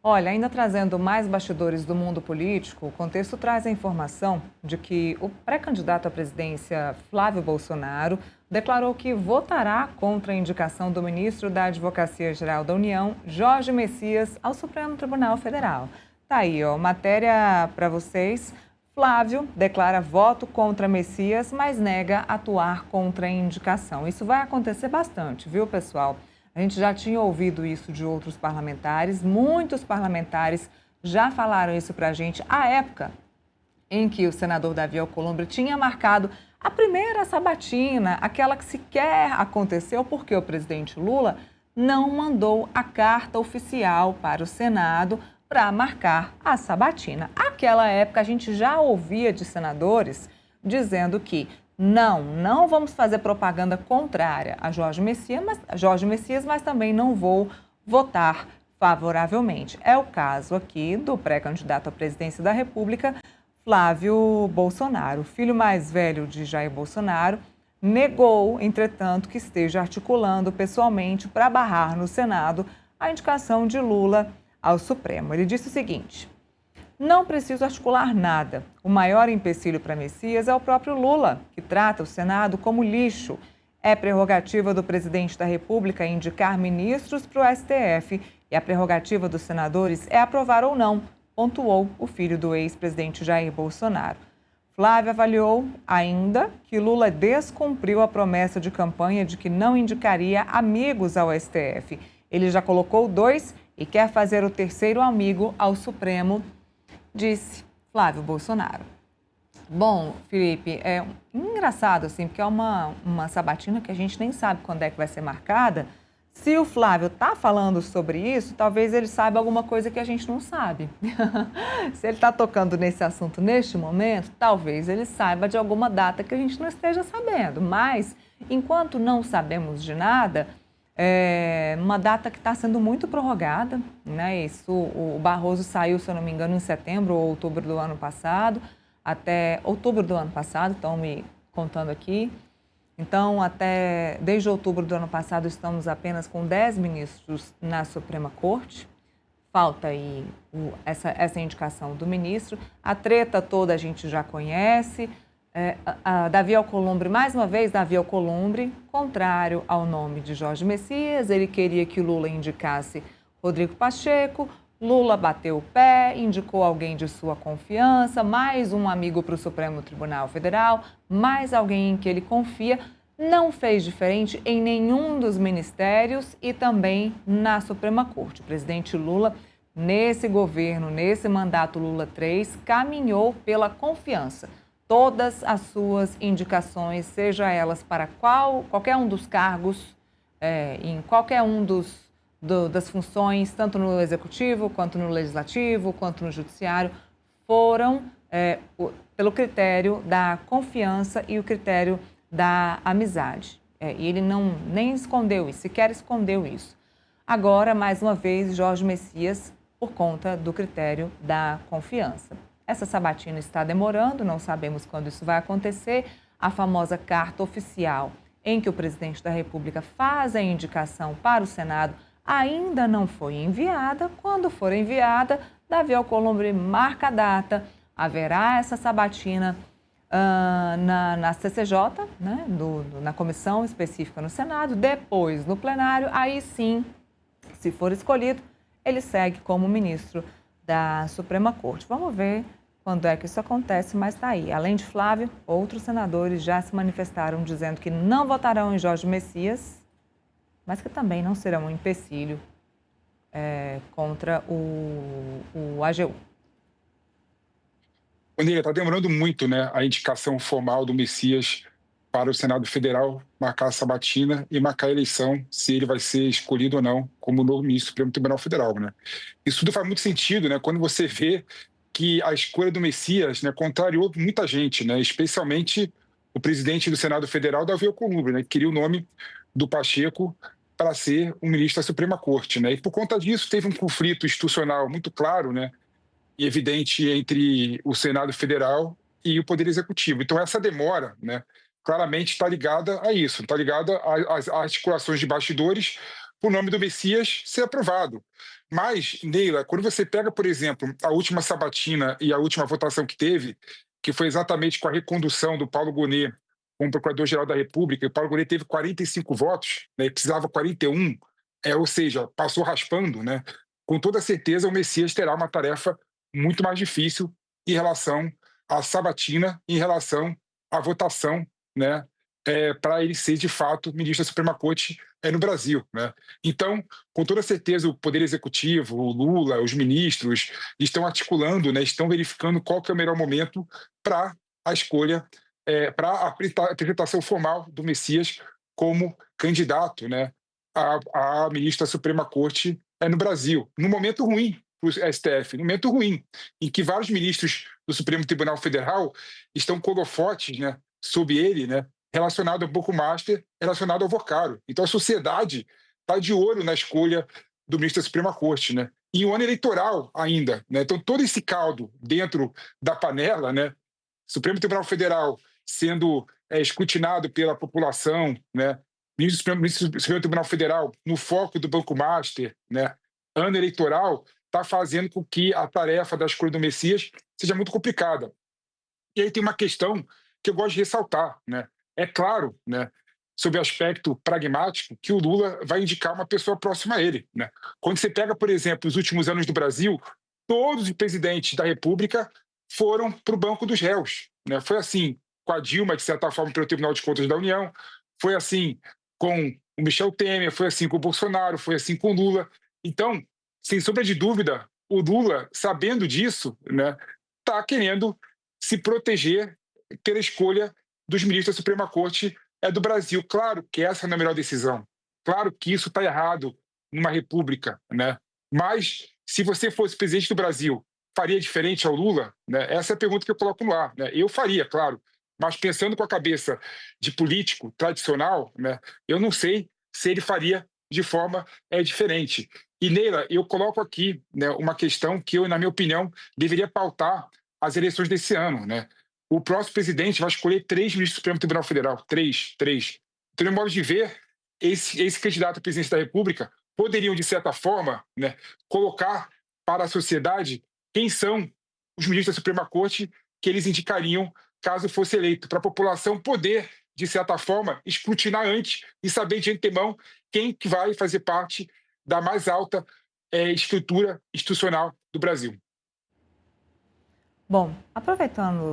Olha, ainda trazendo mais bastidores do mundo político, o contexto traz a informação de que o pré-candidato à presidência Flávio Bolsonaro declarou que votará contra a indicação do ministro da Advocacia-Geral da União, Jorge Messias, ao Supremo Tribunal Federal. Tá aí, ó, matéria para vocês. Flávio declara voto contra Messias, mas nega atuar contra a indicação. Isso vai acontecer bastante, viu, pessoal? A gente já tinha ouvido isso de outros parlamentares, muitos parlamentares já falaram isso para a gente à época em que o senador Davi Alcolumbre tinha marcado a primeira sabatina, aquela que sequer aconteceu porque o presidente Lula não mandou a carta oficial para o Senado para marcar a sabatina. Aquela época a gente já ouvia de senadores dizendo que não vamos fazer propaganda contrária a Jorge Messias, mas também não vou votar favoravelmente. É o caso aqui do pré-candidato à presidência da República, Flávio Bolsonaro. O filho mais velho de Jair Bolsonaro negou, entretanto, que esteja articulando pessoalmente para barrar no Senado a indicação de Lula ao Supremo. Ele disse o seguinte: não preciso articular nada. O maior empecilho para Messias é o próprio Lula, que trata o Senado como lixo. É prerrogativa do presidente da República indicar ministros para o STF e a prerrogativa dos senadores é aprovar ou não, pontuou o filho do ex-presidente Jair Bolsonaro. Flávio avaliou ainda que Lula descumpriu a promessa de campanha de que não indicaria amigos ao STF. Ele já colocou 2 e quer fazer o terceiro amigo ao Supremo, disse Flávio Bolsonaro. Bom, Felipe, é engraçado assim, porque é uma sabatina que a gente nem sabe quando é que vai ser marcada. Se o Flávio está falando sobre isso, talvez ele saiba alguma coisa que a gente não sabe. Se ele está tocando nesse assunto neste momento, talvez ele saiba de alguma data que a gente não esteja sabendo. Mas, enquanto não sabemos de nada, é uma data que está sendo muito prorrogada, né? Isso, o Barroso saiu, se eu não me engano, em setembro ou outubro do ano passado, até outubro do ano passado, estão me contando aqui. Então, desde outubro do ano passado, estamos apenas com 10 ministros na Suprema Corte. Falta aí essa indicação do ministro. A treta toda a gente já conhece. A Davi Alcolumbre, mais uma vez, Davi Alcolumbre, contrário ao nome de Jorge Messias, ele queria que Lula indicasse Rodrigo Pacheco, Lula bateu o pé, indicou alguém de sua confiança, mais um amigo para o Supremo Tribunal Federal, mais alguém em que ele confia, não fez diferente em nenhum dos ministérios e também na Suprema Corte. O presidente Lula, nesse governo, nesse mandato Lula 3, caminhou pela confiança. Todas as suas indicações, seja elas para qualquer um dos cargos, em qualquer um das funções, tanto no Executivo, quanto no Legislativo, quanto no Judiciário, foram pelo critério da confiança e o critério da amizade. E ele nem escondeu isso, sequer escondeu isso. Agora, mais uma vez, Jorge Messias, por conta do critério da confiança. Essa sabatina está demorando, não sabemos quando isso vai acontecer. A famosa carta oficial em que o presidente da República faz a indicação para o Senado ainda não foi enviada. Quando for enviada, Davi Alcolumbre marca a data, haverá essa sabatina na CCJ, né, na comissão específica no Senado, depois no plenário, aí sim, se for escolhido, ele segue como ministro da Suprema Corte. Vamos ver quando é que isso acontece, mas está aí. Além de Flávio, outros senadores já se manifestaram dizendo que não votarão em Jorge Messias, mas que também não serão um empecilho contra o AGU. Vanilla, está demorando muito, né, a indicação formal do Messias para o Senado Federal marcar a sabatina e marcar a eleição, se ele vai ser escolhido ou não como novo ministro do Supremo Tribunal Federal, né? Isso tudo faz muito sentido, né, quando você vê que a escolha do Messias, né, contrariou muita gente, né, especialmente o presidente do Senado Federal, Davi Alcolumbre, né, que queria o nome do Pacheco para ser o ministro da Suprema Corte, né? E por conta disso teve um conflito institucional muito claro, né, e evidente entre o Senado Federal e o Poder Executivo. Então essa demora, né, claramente está ligada a isso, está ligada às articulações de bastidores, o nome do Messias ser aprovado. Mas, Neila, quando você pega, por exemplo, a última sabatina e a última votação que teve, que foi exatamente com a recondução do Paulo Gonet como Procurador-Geral da República, e o Paulo Gonet teve 45 votos, né, precisava 41, ou seja, passou raspando, né? Com toda certeza o Messias terá uma tarefa muito mais difícil em relação à sabatina, em relação à votação, né, para ele ser de fato ministro da Suprema Corte no Brasil, né? Então, com toda certeza, o Poder Executivo, o Lula, os ministros estão articulando, né, estão verificando qual que é o melhor momento para a escolha, para a apresentação formal do Messias como candidato, né, a ministro da Suprema Corte no Brasil, num momento ruim para o STF, num momento ruim, em que vários ministros do Supremo Tribunal Federal estão com holofotes, né, sob ele, né, relacionado ao Bookmaster, relacionado ao Vocaro. Então a sociedade está de olho na escolha do ministro da Suprema Corte, né? Em um ano eleitoral ainda, né? Então todo esse caldo dentro da panela, né? Supremo Tribunal Federal sendo escrutinado pela população, né? Ministro do Supremo Tribunal Federal no foco do Banco Master, né? Ano eleitoral está fazendo com que a tarefa da escolha do Messias seja muito complicada. E aí tem uma questão que eu gosto de ressaltar, né? É claro, né, sob o aspecto pragmático, que o Lula vai indicar uma pessoa próxima a ele, né? Quando você pega, por exemplo, os últimos anos do Brasil, todos os presidentes da República foram para o banco dos réus, né? Foi assim com a Dilma, de certa forma, pelo Tribunal de Contas da União, foi assim com o Michel Temer, foi assim com o Bolsonaro, foi assim com o Lula. Então, sem sombra de dúvida, o Lula, sabendo disso, né, está querendo se proteger pela escolha dos ministros da Suprema Corte do Brasil. Claro que essa não é a melhor decisão. Claro que isso está errado numa república, né? Mas se você fosse presidente do Brasil, faria diferente ao Lula? Né? Essa é a pergunta que eu coloco no ar. Né? Eu faria, claro. Mas pensando com a cabeça de político tradicional, né, eu não sei se ele faria de forma diferente. E, Neila, eu coloco aqui, né, uma questão que eu, na minha opinião, deveria pautar as eleições desse ano, né? O próximo presidente vai escolher 3 ministros do Supremo Tribunal Federal. Três. Então, no modo de ver, esse candidato à presidência da República poderiam, de certa forma, né, colocar para a sociedade quem são os ministros da Suprema Corte que eles indicariam caso fosse eleito, para a população poder, de certa forma, escrutinar antes e saber de antemão quem que vai fazer parte da mais alta estrutura institucional do Brasil. Bom, aproveitando